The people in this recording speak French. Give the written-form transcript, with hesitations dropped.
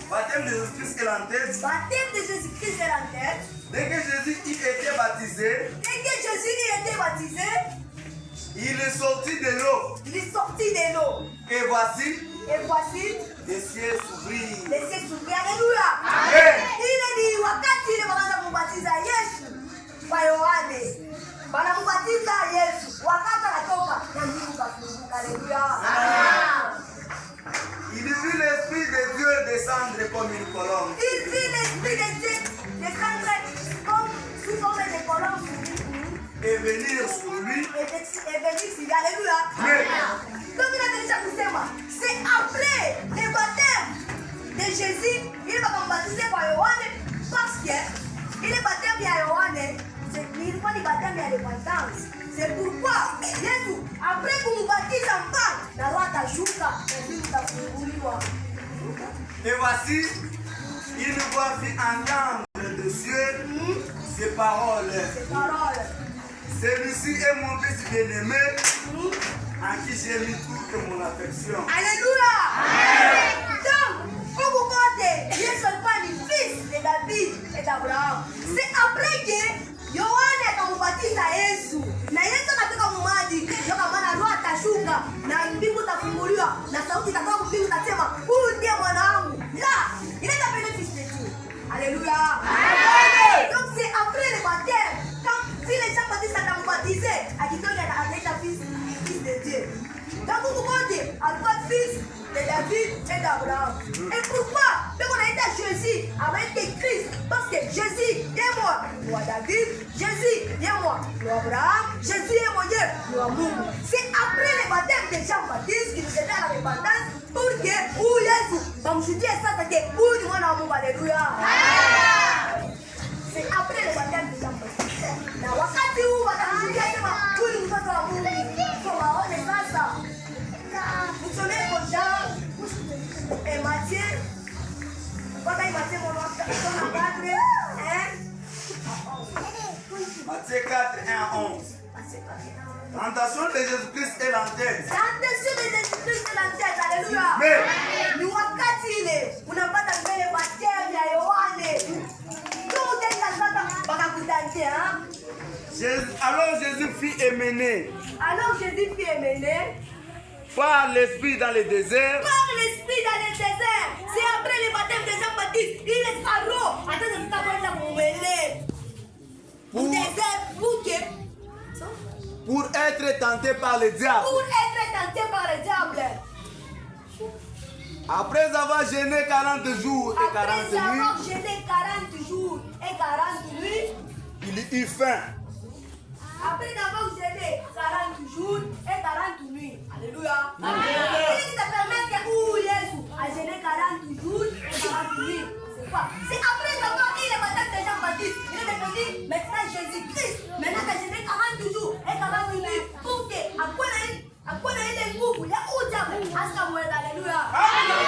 Baptême de Jésus-Christ est en tête. Baptême de Jésus-Christ est en tête. Dès que Jésus y était baptisé, il est sorti de l'eau. Et voici, les cieux s'ouvrirent. Alléluia. Amen. Ile ni wakati ile wanaanza kumbatiza Yesu kwa Yohane. Wanambatiza Yesu. Wakati anatoka na mbingu kafunguka. Alléluia. Il vit l'Esprit de Dieu descendre comme une colombe. Il vit l'Esprit de Dieu descendre comme sous forme de colombe et venir sur lui. Et venir sur lui. Alléluia. Donc il a déjà kusema, c'est après le baptême de Jésus, il va baptiser par Yohane parce que il est baptême de Yohane, c'est pas le baptême de repentance. C'est pourquoi Jésus, après que nous baptise en bas, la loi t'ajuka, et puis t'afunguliwa. Et voici, une voix fit entendre de cieux ces paroles. Celui-ci est mon fils bien-aimé, en qui j'ai mis toute mon affection. Alléluia. Donc, pour vous montrer, il est seulement le fils de David et d'Abraham. C'est après que Yohane akamubatiza Yesu. Na Yesu anatoka mumadi, ndio maana roho atashuka na mbingu itafunguliwa na sauti itatoka mbingu itasema, "Huyu ndiye mwanangu." Là, il est appelé fils de Dieu. Alléluia. Amen. Donc c'est après le baptême, quand si les gens baptisent à baptiser, à qui donne à fils de Dieu. Donc vous comptez, à toi fils de David et d'Abraham. Et pourquoi? Parce qu'on a été à Jésus avec Christ. Parce que Jésus est moi, moi David, Jésus est moi, moi Abraham, Jésus est mon Dieu, moi Mungu. C'est après le baptême de Jean-Baptiste qui nous aide à la repentance pour que où Jésus, comme je dis ça, c'est que où nous en avons. Alléluia. C'est après le baptême de Jean-Baptiste. Na wakati huu watamshuhudia sema huyu mtoto wa Mungu. Kwa waone sasa. Msomee kwa Jean et Matthieu. Quand il Matthieu mon nom, son 4, 1. Matthieu 4, 1 à 11. Tentation de Jésus-Christ est en tête. Tentation de Jésus-Christ est en tête. Alléluia. Mais ni wakati ile unapata mbele baptême ya Yohane. Alors Jésus fut émené par l'Esprit dans le désert. C'est après le baptême de Jean-Baptiste. Il est salo. Pour être tenté par le diable. Après avoir jeûné 40 jours et 40 nuits, il eut faim. Après d'avoir jeûné 40 jours et 40 nuits. Alléluia. Il te permet que Jésus a jeûné 40 jours et 40 nuits. C'est quoi? C'est après d'avoir eu le baptême de Jean-Baptiste. Il est devenu maintenant Jésus-Christ. Maintenant qu'il a jeûné 40 jours et 40 nuits. Pour que, à quoi il est beaucoup, il y a où diable. Alléluia. Alléluia.